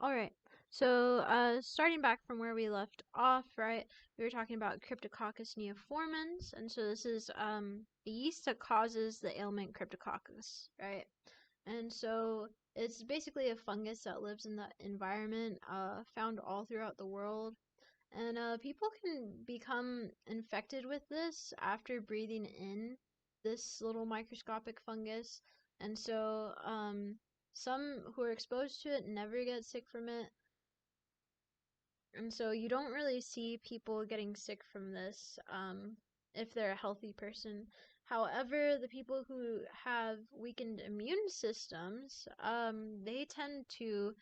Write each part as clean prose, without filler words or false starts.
All right. So, starting back from where we left off, right? We were talking about Cryptococcus neoformans, and so this is the yeast that causes the ailment Cryptococcus, right? And so it's basically a fungus that lives in the environment, found all throughout the world. And people can become infected with this after breathing in this little microscopic fungus. And so some who are exposed to it never get sick from it. And so you don't really see people getting sick from this if they're a healthy person. However, the people who have weakened immune systems, they tend to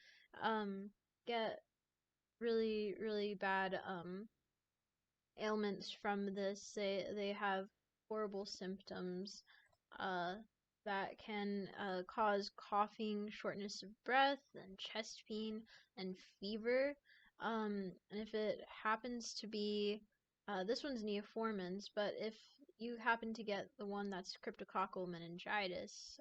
get really, really bad ailments from this. They have horrible symptoms uh, that can cause coughing, shortness of breath, and chest pain and fever. And if it happens to be this one's neoformans, but if you happen to get the one that's cryptococcal meningitis,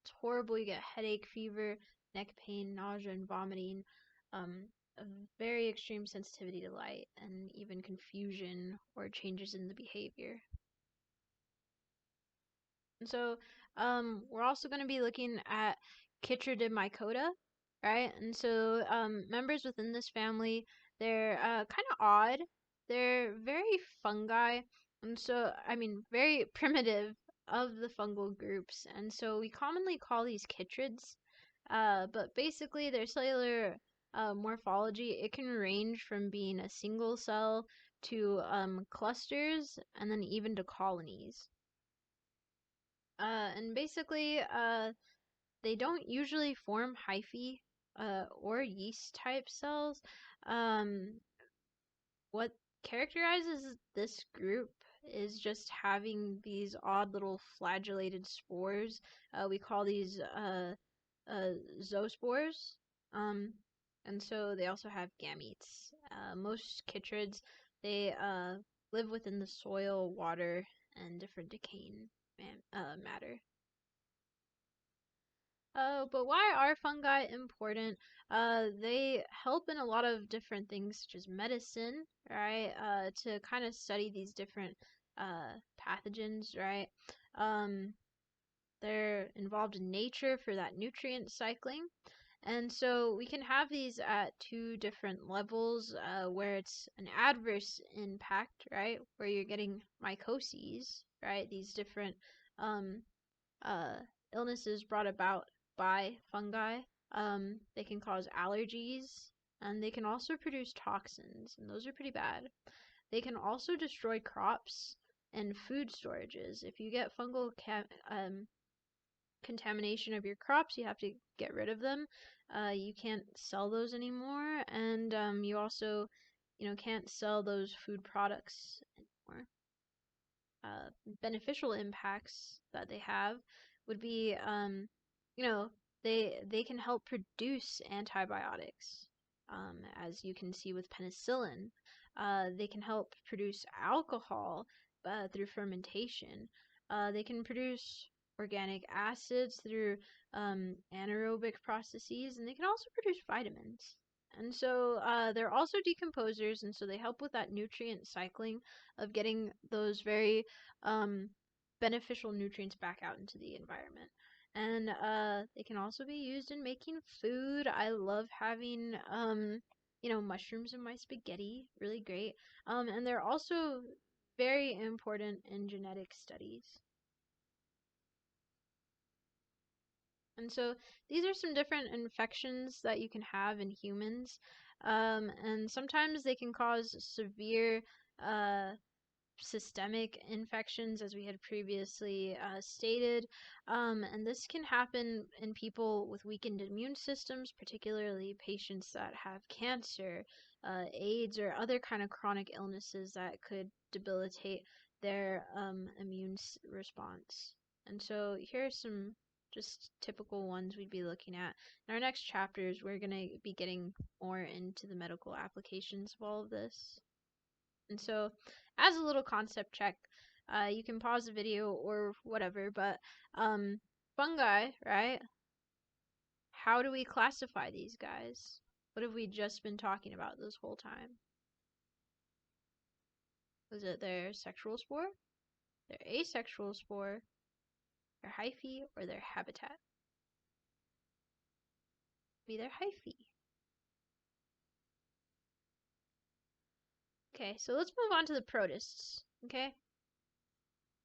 it's horrible. You get headache, fever, neck pain, nausea, and vomiting. Um, a very extreme sensitivity to light and even confusion or changes in the behavior. And so we're also going to be looking at Chytridiomycota, right? And so members within this family, they're kind of odd. They're very fungi, and so, I mean, very primitive of the fungal groups. And so we commonly call these chytrids, but basically their cellular morphology, it can range from being a single cell to clusters and then even to colonies. And basically, they don't usually form hyphae or yeast type cells. Um, what characterizes this group is just having these odd little flagellated spores. We call these zoospores. Um, and so they also have gametes. Most chytrids, they live within the soil, water, and different decaying matter. But why are fungi important? They help in a lot of different things, such as medicine, right? To kind of study these different pathogens, right? Um, they're involved in nature for that nutrient cycling. And so we can have these at two different levels, where it's an adverse impact, right? Where you're getting mycoses, right? These different um, uh, illnesses brought about by fungi. They can cause allergies, and they can also produce toxins, and those are pretty bad. They can also destroy crops and food storages. If you get fungal contamination of your crops, you have to get rid of them. You can't sell those anymore, and you also, can't sell those food products anymore. Beneficial impacts that they have would be, you know, they can help produce antibiotics, as you can see with penicillin. They can help produce alcohol through fermentation. They can produce organic acids through anaerobic processes, and they can also produce vitamins. And so they're also decomposers, and so they help with that nutrient cycling of getting those very um, beneficial nutrients back out into the environment. And they can also be used in making food. I love having, mushrooms in my spaghetti. Really great. And they're also very important in genetic studies. And so these are some different infections that you can have in humans. And sometimes they can cause severe uh, systemic infections, as we had previously stated. And this can happen in people with weakened immune systems, particularly patients that have cancer, AIDS, or other kind of chronic illnesses that could debilitate their immune response. And so here are some just typical ones we'd be looking at. In our next chapters, we're going to be getting more into the medical applications of all of this. And so, as a little concept check, you can pause the video or whatever, but fungi, right, how do we classify these guys? What have we just been talking about this whole time? Was it their sexual spore, their asexual spore, their hyphae, or their habitat? Be their hyphae. Okay, so let's move on to the protists. Okay,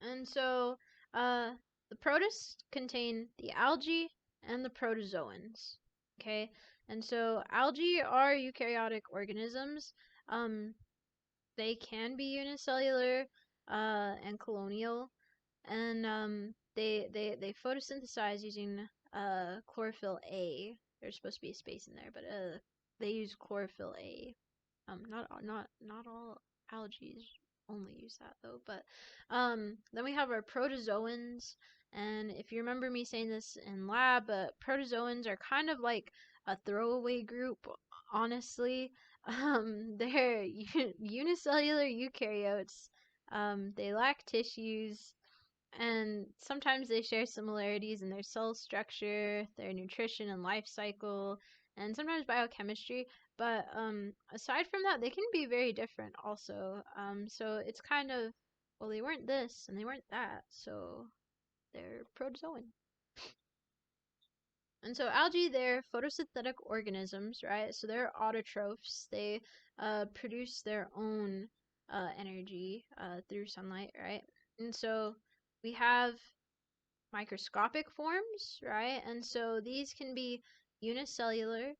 and so the protists contain the algae and the protozoans. Okay, and so algae are eukaryotic organisms. Um, they can be unicellular and colonial, and they photosynthesize using chlorophyll A. There's supposed to be a space in there, but they use chlorophyll A. Not all algae only use that though. But then we have our protozoans, and if you remember me saying this in lab, protozoans are kind of like a throwaway group, honestly. They're unicellular eukaryotes. They lack tissues, and sometimes they share similarities in their cell structure, their nutrition and life cycle, and sometimes biochemistry. But aside from that, they can be very different also. So it's kind of, well, they weren't this and they weren't that, so they're protozoan. And so algae, they're photosynthetic organisms, right? So they're autotrophs. They produce their own energy through sunlight, right? And so we have microscopic forms, right? And so these can be unicellular,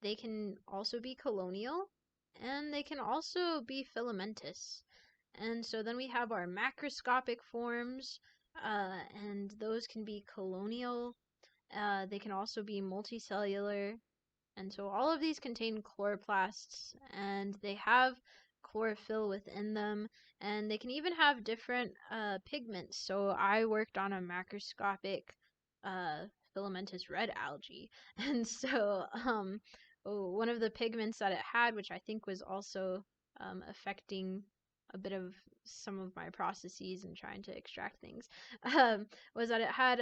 they can also be colonial, and they can also be filamentous. And so then we have our macroscopic forms, and those can be colonial, they can also be multicellular, and so all of these contain chloroplasts, and they have chlorophyll within them, and they can even have different pigments. So I worked on a macroscopic uh, filamentous red algae, and so one of the pigments that it had, which I think was also affecting a bit of some of my processes and trying to extract things, was that it had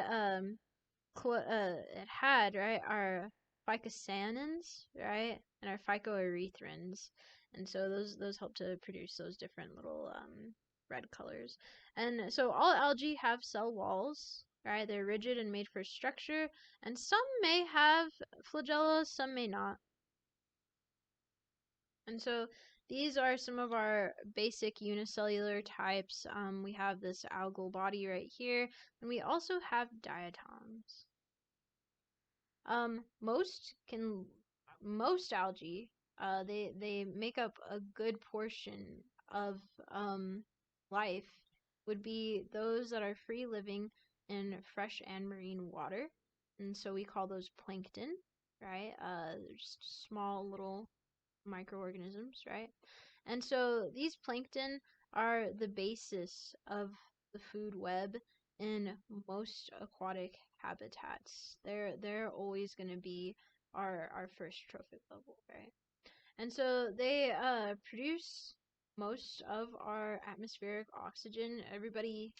right our phycocyanins, right, and our phycoerythrins, and so those help to produce those different little red colors. And so all algae have cell walls, right? They're rigid and made for structure, and some may have flagella, some may not. And so these are some of our basic unicellular types. We have this algal body right here, and we also have diatoms. Um, most can most algae, they make up a good portion of life would be those that are free living in fresh and marine water, and so we call those plankton, right? They're just small little microorganisms, right? And so these plankton are the basis of the food web in most aquatic habitats. They're always going to be our first trophic level, right? And so they produce most of our atmospheric oxygen. Everybody,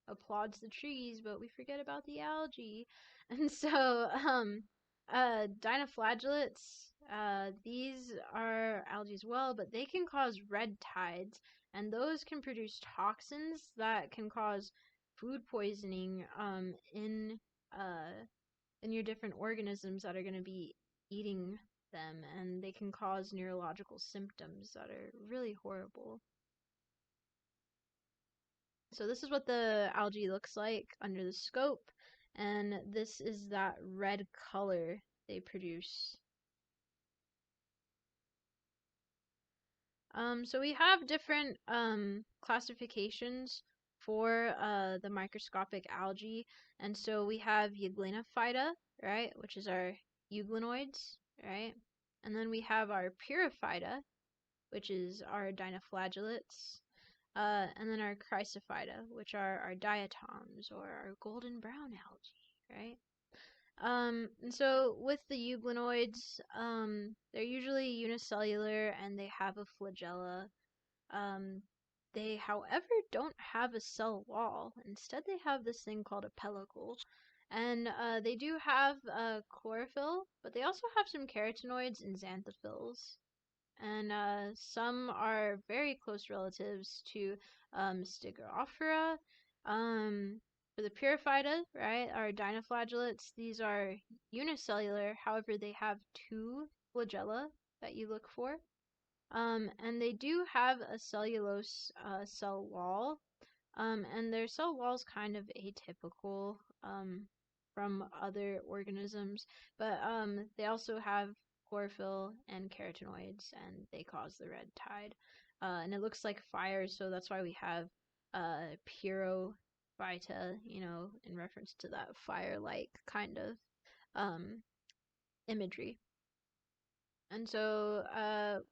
applauds the trees, but we forget about the algae. And so dinoflagellates, these are algae as well, but they can cause red tides, and those can produce toxins that can cause food poisoning uh, in your different organisms that are going to be eating them, and they can cause neurological symptoms that are really horrible. So this is what the algae looks like under the scope, and this is that red color they produce. So we have different classifications for the microscopic algae, and so we have Euglenophyta, right, which is our euglenoids, right, and then we have our Pyrrhophyta, which is our dinoflagellates, and then our Chrysophyta, which are our diatoms or our golden brown algae, right? And so with the euglenoids, they're usually unicellular and they have a flagella. Um, however, don't have a cell wall. Instead, they have this thing called a pellicle. And they do have chlorophyll, but they also have some carotenoids and xanthophylls. And some are very close relatives to Stigoroptera. For the Pyraphyta, right, are dinoflagellates. These are unicellular, however, they have two flagella that you look for. And they do have a cellulose cell wall, and their cell wall's kind of atypical from other organisms, but they also have chlorophyll and carotenoids, and they cause the red tide. And it looks like fire, so that's why we have pyrophyta, in reference to that fire-like kind of um, imagery. And so,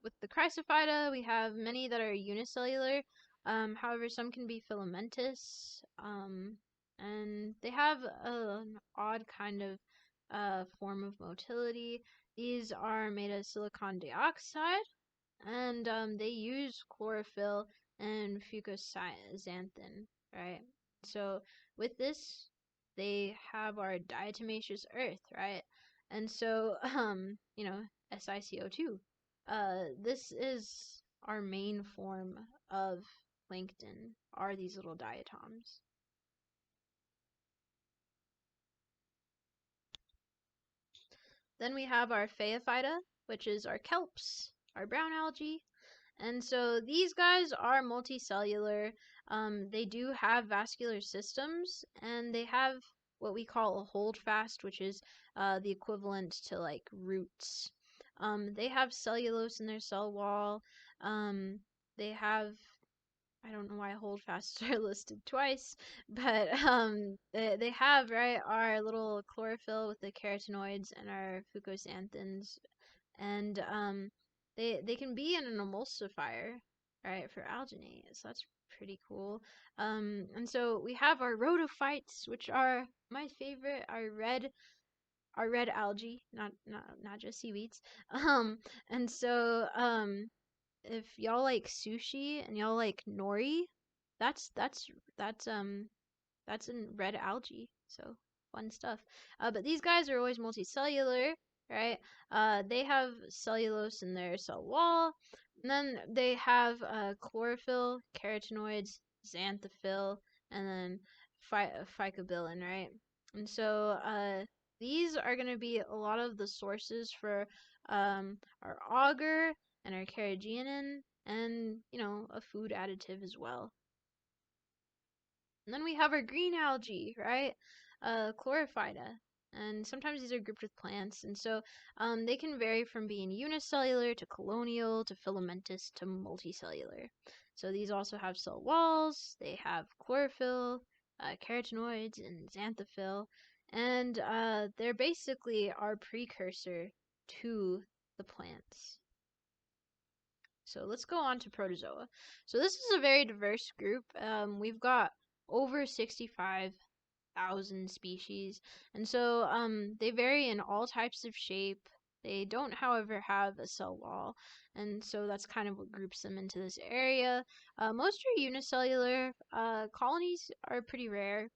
with the Chrysophyta, we have many that are unicellular. However, some can be filamentous, and they have an odd kind of form of motility. These are made of silicon dioxide, and they use chlorophyll and fucoxanthin, right? So with this, they have our diatomaceous earth, right? And so, SiCO2. This is our main form of plankton, are these little diatoms. Then we have our Phaeophyta, which is our kelps, our brown algae. And so these guys are multicellular. They do have vascular systems, and they have what we call a holdfast, which is the equivalent to like roots. They have cellulose in their cell wall. They have, I don't know why holdfasts are listed twice, but they have, right, our little chlorophyll with the carotenoids and our fucoxanthins, and they can be in an emulsifier, right, for alginate. So that's pretty cool. And so we have our rhodophytes, which are my favorite, our red algae, not just seaweeds. Um, and so if y'all like sushi and y'all like nori, that's that's that's in red algae. So fun stuff. But these guys are always multicellular, right? They have cellulose in their cell wall, and then they have chlorophyll, carotenoids, xanthophyll, and then phycobilin, right? And so these are going to be a lot of the sources for our agar and our carrageenan, and a food additive as well. And then we have our green algae, right? Chlorophyta. And sometimes these are grouped with plants. And so they can vary from being unicellular to colonial to filamentous to multicellular. So these also have cell walls, they have chlorophyll, carotenoids, and xanthophyll. And they're basically our precursor to the plants. So let's go on to protozoa. So this is a very diverse group. We've got over 65,000 species, and so they vary in all types of shape. They don't, however, have a cell wall, and so that's kind of what groups them into this area. Most are unicellular. Colonies are pretty rare,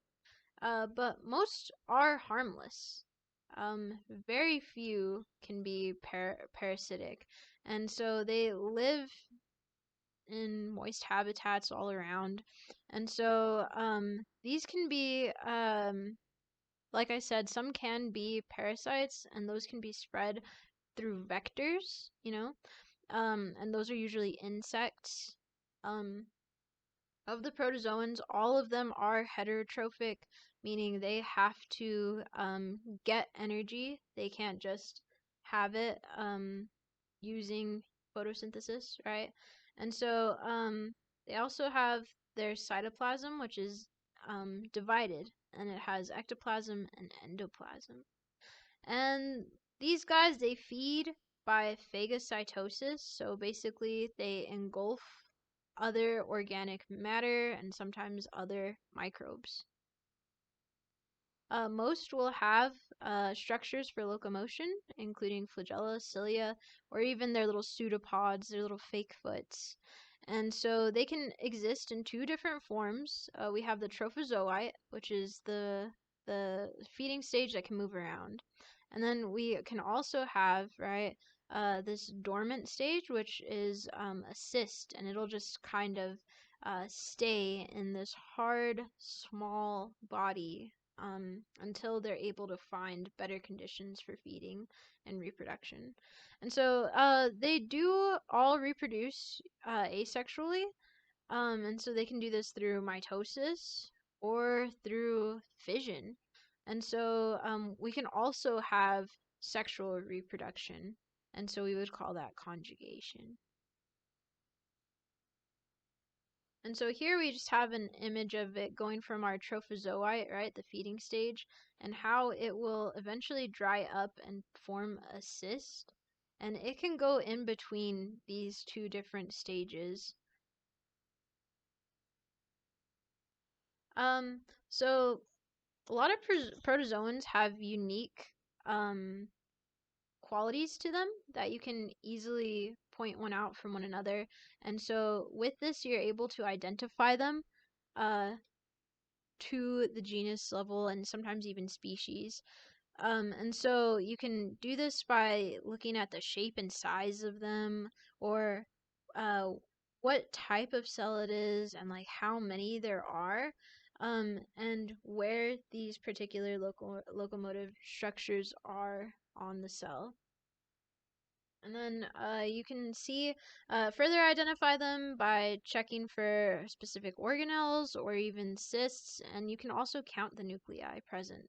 but most are harmless. Very few can be parasitic, and so they live in moist habitats all around. And so these can be, like I said, some can be parasites, and those can be spread through vectors, and those are usually insects. Um, of the protozoans, all of them are heterotrophic, meaning they have to get energy. They can't just have it using photosynthesis, right? And so they also have their cytoplasm, which is divided, and it has ectoplasm and endoplasm. And these guys, they feed by phagocytosis, so basically they engulf other organic matter and sometimes other microbes. Most will have structures for locomotion, including flagella, cilia, or even their little pseudopods, their little fake foots. And so they can exist in two different forms. We have the trophozoite, which is the the feeding stage that can move around. And then we can also have, right, this dormant stage, which is a cyst, and it'll just kind of stay in this hard, small body until they're able to find better conditions for feeding and reproduction. And so they do all reproduce asexually, and so they can do this through mitosis or through fission. And so we can also have sexual reproduction, and so we would call that conjugation. And so here we just have an image of it going from our trophozoite, right, the feeding stage, and how it will eventually dry up and form a cyst. And it can go in between these two different stages. Um, so a lot of protozoans have unique um, qualities to them that you can easily point one out from one another. And so with this, you're able to identify them uh, to the genus level and sometimes even species. And so you can do this by looking at the shape and size of them, or uh, what type of cell it is, and like how many there are, and where these particular locomotive structures are on the cell. And then you can see further identify them by checking for specific organelles or even cysts, and you can also count the nuclei present.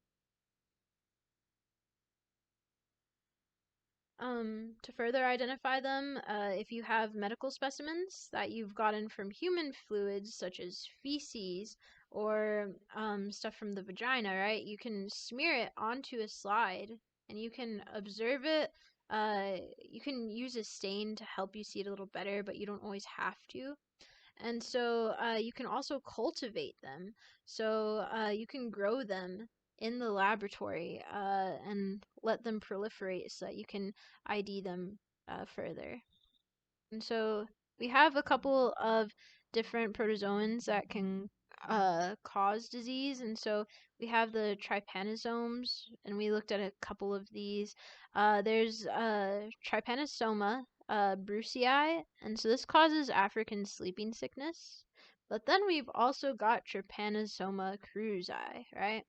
To further identify them, if you have medical specimens that you've gotten from human fluids, such as feces or stuff from the vagina, right, you can smear it onto a slide and you can observe it. You can use a stain to help you see it a little better, but you don't always have to. And so you can also cultivate them. So you can grow them in the laboratory and let them proliferate so that you can ID them further. And so we have a couple of different protozoans that can cause disease. And so we have the trypanosomes, and we looked at a couple of these. There's Trypanosoma brucei, and so this causes African sleeping sickness. But then we've also got Trypanosoma cruzi, right?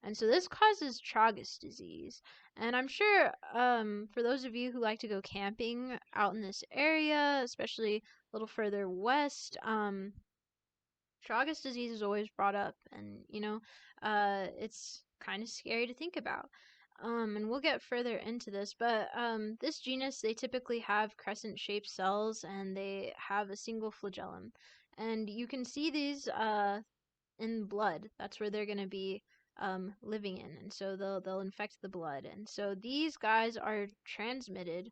And so this causes Chagas disease. And I'm sure for those of you who like to go camping out in this area, especially a little further west, Chagas disease is always brought up. And, it's kind of scary to think about. And we'll get further into this, but this genus, they typically have crescent-shaped cells and they have a single flagellum. And you can see these in blood. That's where they're going to be living in, and so they'll infect the blood. And so these guys are transmitted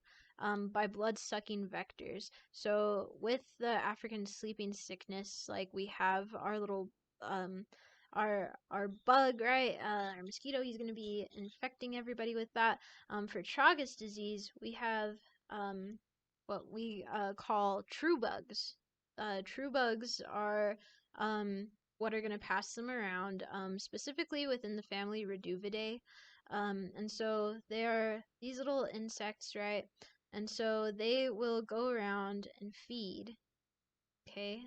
by blood sucking vectors. So with the African sleeping sickness, like we have our little um, our bug, right? Our mosquito, he's going to be infecting everybody with that. For Chagas disease, we have what we call true bugs. True bugs are what are going to pass them around, specifically within the family Reduvidae. And so they are these little insects, right? And so they will go around and feed, okay?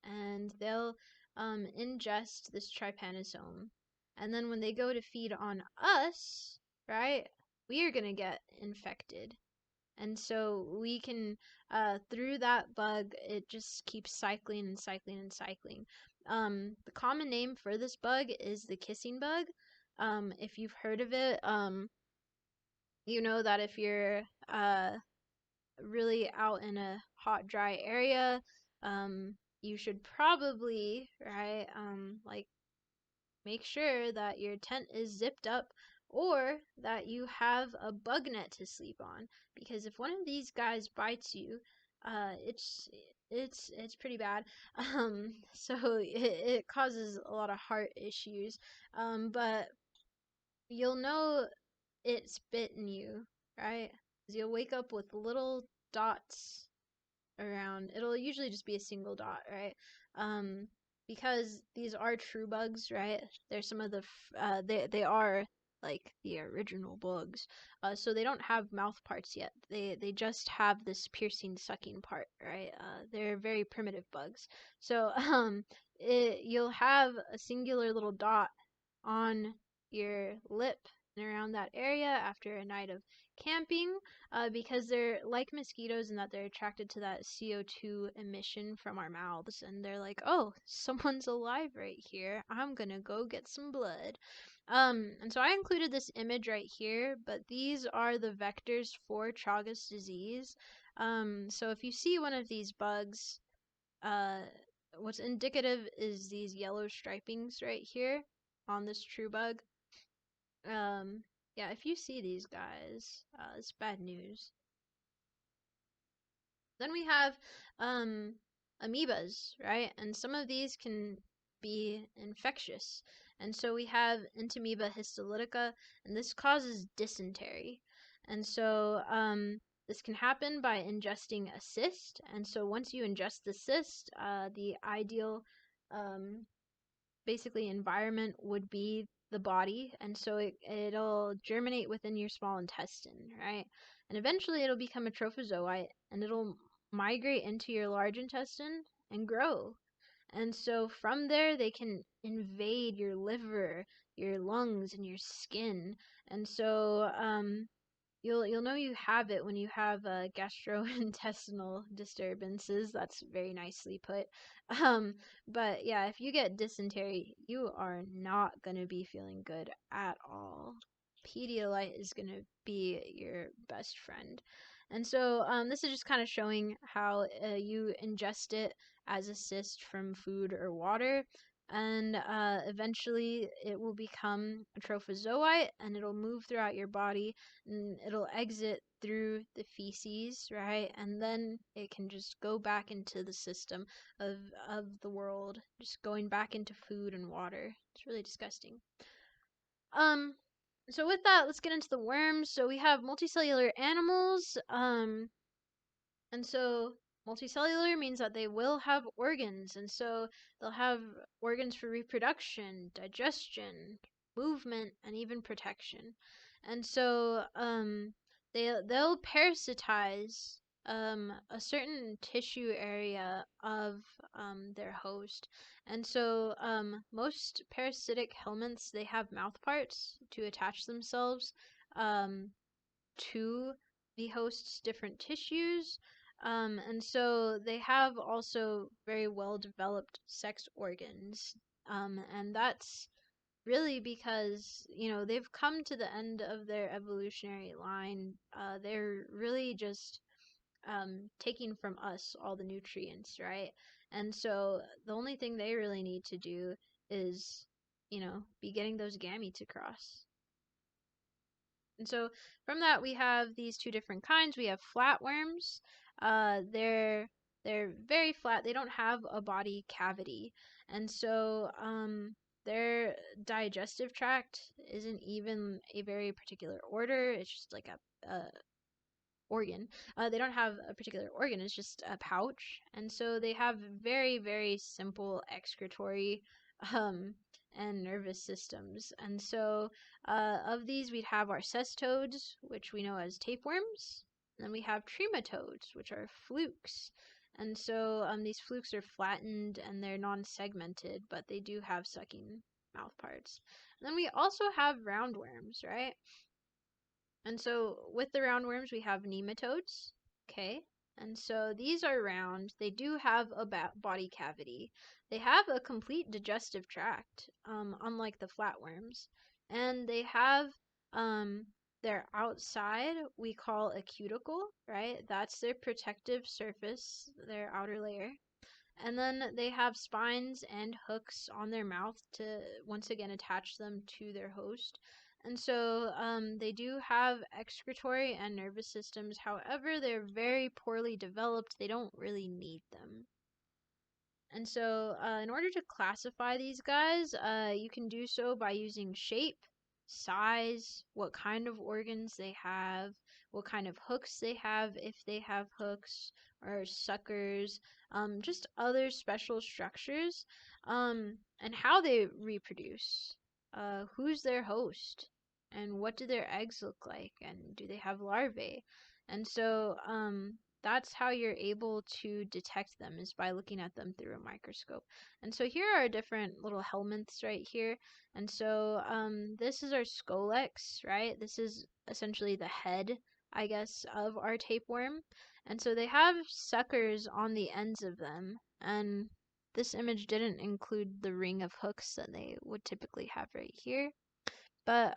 And they'll ingest this trypanosome. And then when they go to feed on us, right, we are going to get infected. And so we can, through that bug, it just keeps cycling and cycling and cycling. The common name for this bug is the kissing bug. If you've heard of it, you know that if you're really out in a hot, dry area, you should probably, right, like make sure that your tent is zipped up or that you have a bug net to sleep on, because if one of these guys bites you, it's pretty bad. So it causes a lot of heart issues. But you'll know it's bitten you, right? 'Cause you'll wake up with little dots around. It'll usually just be a single dot, right? because these are true bugs, right? They're some of the they are like the original bugs. So they don't have mouth parts yet. They just have this piercing sucking part, right? They're very primitive bugs. So you'll have a singular little dot on your lip and around that area after a night of camping, because they're like mosquitoes in that they're attracted to that CO2 emission from our mouths, and they're like, oh, someone's alive right here. I'm gonna go get some blood. And so I included this image right here, but these are the vectors for Chagas disease. So if you see one of these bugs, uh, what's indicative is these yellow stripings right here on this true bug. Um, yeah, if you see these guys, it's bad news. Then we have um, amoebas, right? And some of these can be infectious. And so we have Entamoeba histolytica, and this causes dysentery. And so this can happen by ingesting a cyst. And so once you ingest the cyst, the ideal um, basically environment would be the body, and so it'll germinate within your small intestine, right? And eventually it'll become a trophozoite, and it'll migrate into your large intestine and grow. And so from there they can invade your liver, your lungs, and your skin. And so you'll know you have it when you have gastrointestinal disturbances. That's very nicely put. Um, but yeah, if you get dysentery, you are not gonna be feeling good at all. Pedialyte is gonna be your best friend. And so this is just kind of showing how you ingest it as a cyst from food or water, and eventually it will become a trophozoite, and it'll move throughout your body, and it'll exit through the feces, right? And then it can just go back into the system of the world, just going back into food and water. It's really disgusting. Um, so with that, let's get into the worms. So we have multicellular animals. And so multicellular means that they will have organs, and so they'll have organs for reproduction, digestion, movement, and even protection. And so they'll parasitize a certain tissue area of their host. And so most parasitic helminths, they have mouth parts to attach themselves um, to the host's different tissues. And so they have also very well developed sex organs. And that's really because, they've come to the end of their evolutionary line. They're really just taking from us all the nutrients, right? And so the only thing they really need to do is, be getting those gametes across. And so from that we have these two different kinds. We have flatworms. They're very flat. They don't have a body cavity, and so their digestive tract isn't even a very particular order. It's just like a organ. They don't have a particular organ. It's just a pouch, and so they have very very simple excretory um, and nervous systems. And so of these, we'd have our cestodes, which we know as tapeworms. And then we have trematodes, which are flukes. And so these flukes are flattened and they're non-segmented, but they do have sucking mouth parts. And then we also have roundworms, right? And so with the roundworms, we have nematodes. Okay. And so these are round. They do have a body cavity. They have a complete digestive tract, unlike the flatworms. And they have their outside we call a cuticle, right? That's their protective surface, their outer layer. And then they have spines and hooks on their mouth to once again attach them to their host. And so they do have excretory and nervous systems. However, they're very poorly developed. They don't really need them. And so in order to classify these guys, you can do so by using shape. size, what kind of organs they have, what kind of hooks they have, if they have hooks or suckers, just other special structures, and how they reproduce, who's their host, and what do their eggs look like, and do they have larvae? And so, that's how you're able to detect them, is by looking at them through a microscope. And so here are different little helminths right here. And so this is our scolex, right? This is essentially the head, I guess, of our tapeworm. And so they have suckers on the ends of them. And this image didn't include the ring of hooks that they would typically have right here. But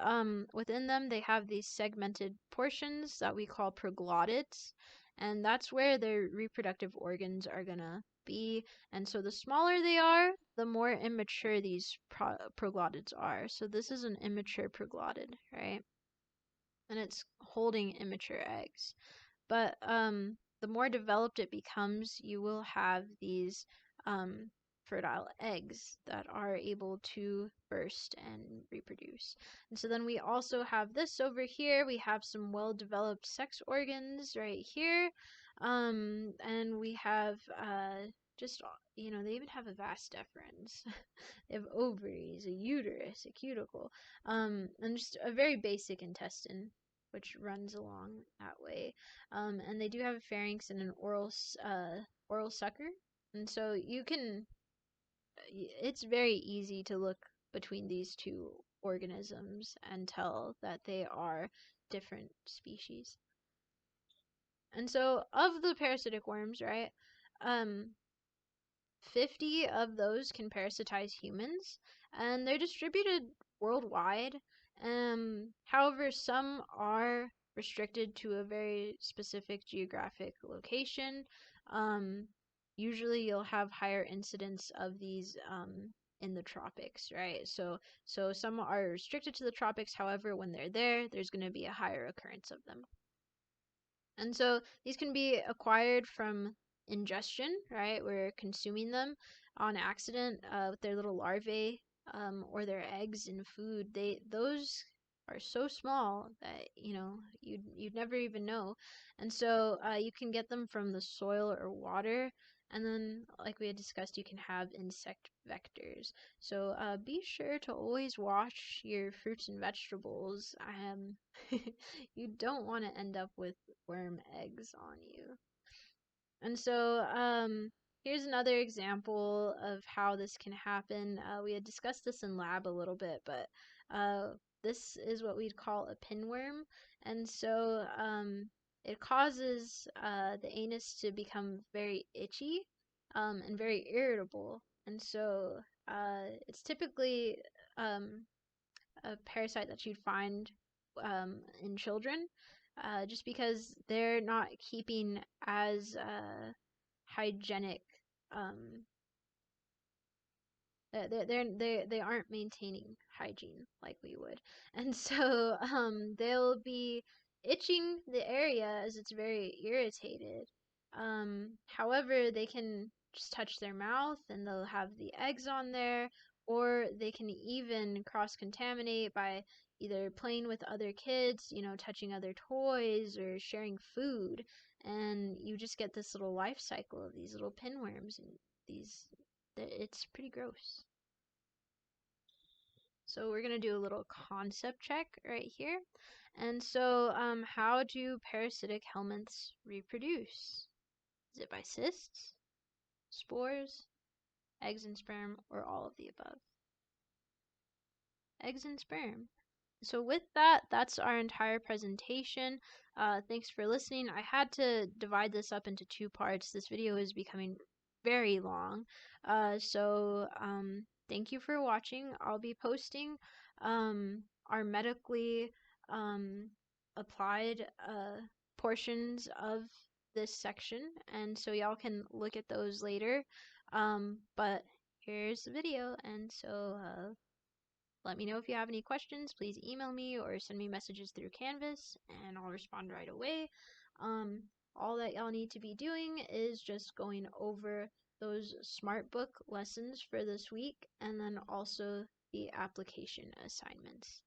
within them, they have these segmented portions that we call proglottids, and that's where their reproductive organs are gonna be. And so the smaller they are, the more immature these proglottids are. So this is an immature proglottid, right? And it's holding immature eggs. But the more developed it becomes, you will have these um, fertile eggs that are able to burst and reproduce. And so then we also have this over here. We have some well-developed sex organs right here. And we have just, they even have a vas deferens. They have ovaries, a uterus, a cuticle, and just a very basic intestine, which runs along that way. And they do have a pharynx and an oral sucker. And so it's very easy to look between these two organisms and tell that they are different species. And so of the parasitic worms, right, 50 of those can parasitize humans, and they're distributed worldwide. However, some are restricted to a very specific geographic location. Usually, you'll have higher incidence of these in the tropics, right? So some are restricted to the tropics. However, when they're there, there's going to be a higher occurrence of them. And so these can be acquired from ingestion, right? We're consuming them on accident with their little larvae or their eggs in food. Those are so small that you'd never even know. And so you can get them from the soil or water. And then, like we had discussed, you can have insect vectors. So be sure to always wash your fruits and vegetables. You don't want to end up with worm eggs on you. And so here's another example of how this can happen. We had discussed this in lab a little bit, but this is what we'd call a pinworm. And so it causes the anus to become very itchy and very irritable. And so it's typically a parasite that you'd find in children, just because they're not keeping as hygienic. Um, they aren't maintaining hygiene like we would, and so they'll be itching the area as it's very irritated. However, they can just touch their mouth and they'll have the eggs on there, or they can even cross contaminate by either playing with other kids, touching other toys or sharing food, and you just get this little life cycle of these little pinworms, and these it's pretty gross. So we're going to do a little concept check right here. And so how do parasitic helminths reproduce? Is it by cysts, spores, eggs and sperm, or all of the above? Eggs and sperm. So with that, that's our entire presentation. Thanks for listening. I had to divide this up into two parts. This video is becoming very long. Thank you for watching. I'll be posting our medically applied portions of this section, and so y'all can look at those later. But here's the video, and so let me know if you have any questions. Please email me or send me messages through Canvas, and I'll respond right away. All that y'all need to be doing is just going over those smart book lessons for this week, and then also the application assignments.